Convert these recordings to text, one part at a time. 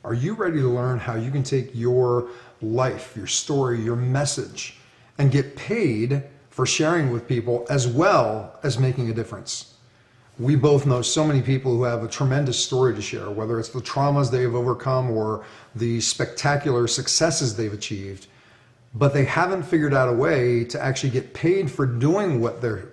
Are you ready to learn how you can take your life, your story, your message, and get paid for sharing with people as well as making a difference? We both know so many people who have a tremendous story to share, whether it's the traumas they've overcome or the spectacular successes they've achieved, but they haven't figured out a way to actually get paid for doing what they're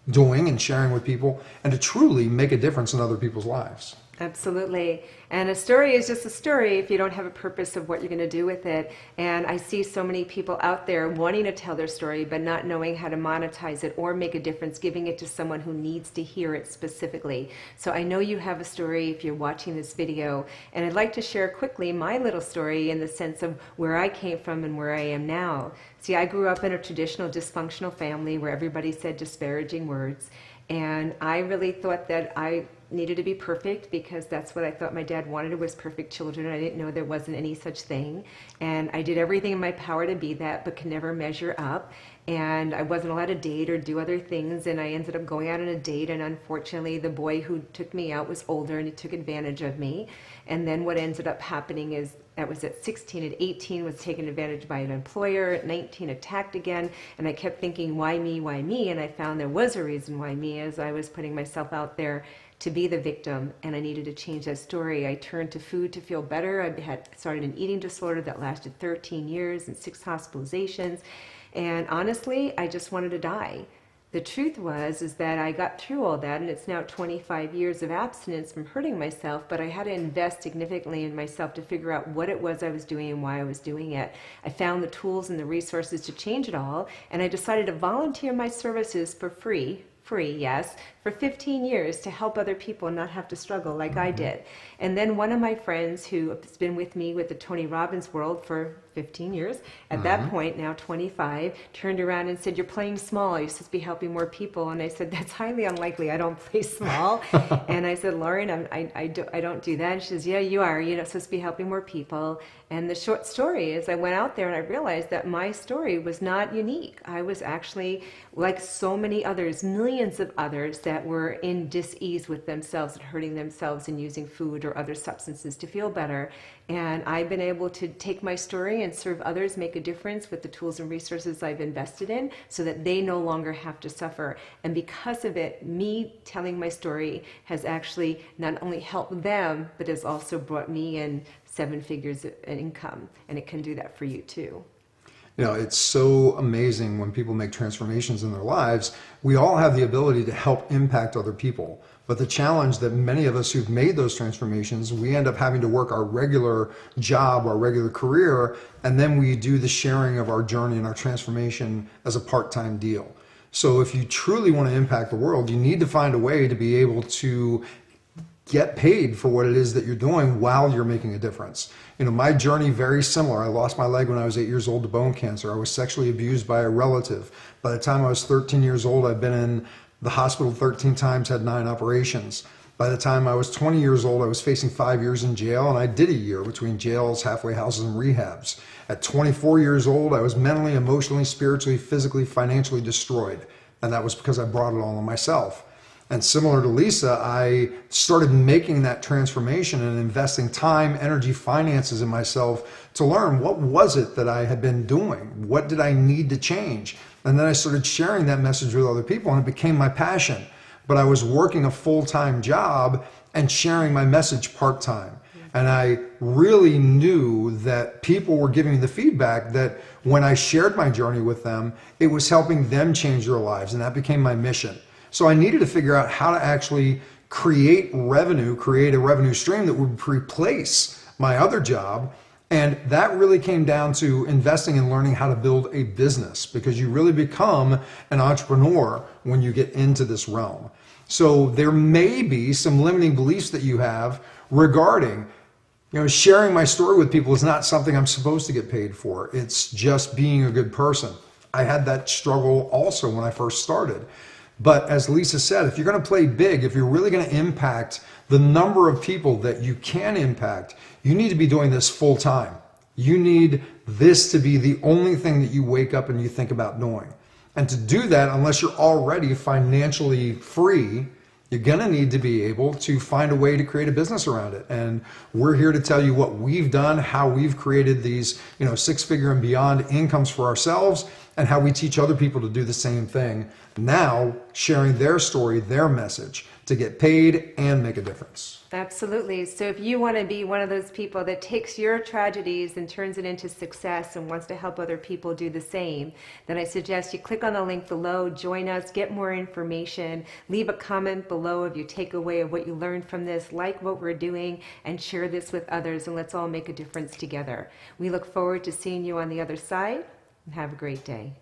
doing and sharing with people and to truly make a difference in other people's lives. Absolutely. And a story is just a story if you don't have a purpose of what you're going to do with it. And I see so many people out there wanting to tell their story, but not knowing how to monetize it or make a difference, giving it to someone who needs to hear it specifically. So I know you have a story if you're watching this video, and I'd like to share quickly my little story in the sense of where I came from and where I am now. See, I grew up in a traditional dysfunctional family where everybody said disparaging words. And I really thought that I needed to be perfect because that's what I thought my dad wanted, was perfect children. I didn't know there wasn't any such thing. And I did everything in my power to be that, but could never measure up. And I wasn't allowed to date or do other things. And I ended up going out on a date. And unfortunately, the boy who took me out was older and he took advantage of me. And then what ended up happening is that was at 16, at 18 was taken advantage by an employer, at 19 attacked again, and I kept thinking, why me, and I found there was a reason why me, as I was putting myself out there to be the victim, and I needed to change that story. I turned to food to feel better. I had started an eating disorder that lasted 13 years and 6 hospitalizations, and honestly, I just wanted to die. The truth is that I got through all that, and it's now 25 years of abstinence from hurting myself, but I had to invest significantly in myself to figure out what it was I was doing and why I was doing it. I found the tools and the resources to change it all, and I decided to volunteer my services for free, yes, for 15 years to help other people not have to struggle like I did. And then one of my friends who has been with me with the Tony Robbins world for 15 years, at that point, now 25, turned around and said, you're playing small, you're supposed to be helping more people. And I said, that's highly unlikely, I don't play small. And I said, Lauren, I don't do that. And she says, yeah, you are, you're supposed to be helping more people. And the short story is I went out there and I realized that my story was not unique. I was actually, like so many others, millions of others that were in dis-ease with themselves and hurting themselves and using food or other substances to feel better. And I've been able to take my story and serve others, make a difference with the tools and resources I've invested in so that they no longer have to suffer. And because of it, me telling my story has actually not only helped them, but has also brought me in 7 figures of income. And it can do that for you too. You know, it's so amazing when people make transformations in their lives. We all have the ability to help impact other people. But the challenge that many of us who've made those transformations, we end up having to work our regular job, our regular career, and then we do the sharing of our journey and our transformation as a part-time deal. So if you truly want to impact the world, you need to find a way to be able to get paid for what it is that you're doing while you're making a difference. You know, my journey very similar. I lost my leg when I was 8 years old to bone cancer. I was sexually abused by a relative. By the time I was 13 years old, I'd been in the hospital 13 times, had 9 operations. By the time I was 20 years old, I was facing 5 years in jail, and I did a year between jails, halfway houses, and rehabs. At 24 years old, I was mentally, emotionally, spiritually, physically, financially destroyed. And that was because I brought it all on myself. And similar to Lisa, I started making that transformation and investing time, energy, finances in myself to learn what was it that I had been doing? What did I need to change? And then I started sharing that message with other people, and it became my passion. But I was working a full-time job and sharing my message part-time. And I really knew that people were giving me the feedback that when I shared my journey with them, it was helping them change their lives, and that became my mission. So I needed to figure out how to actually create revenue, create a revenue stream that would replace my other job. And that really came down to investing and learning how to build a business, because you really become an entrepreneur when you get into this realm. So there may be some limiting beliefs that you have regarding, you know, sharing my story with people is not something I'm supposed to get paid for. It's just being a good person. I had that struggle also when I first started. But as Lisa said, if you're going to play big, if you're really going to impact the number of people that you can impact, you need to be doing this full time. You need this to be the only thing that you wake up and you think about doing. And to do that, unless you're already financially free, you're going to need to be able to find a way to create a business around it. And we're here to tell you what we've done, how we've created these, six-figure and beyond incomes for ourselves, and how we teach other people to do the same thing. Now, sharing their story, their message to get paid and make a difference. Absolutely. So if you want to be one of those people that takes your tragedies and turns it into success and wants to help other people do the same, then I suggest you click on the link below, join us, get more information, leave a comment below of your takeaway of what you learned from this, like what we're doing, and share this with others, and let's all make a difference together. We look forward to seeing you on the other side, and have a great day.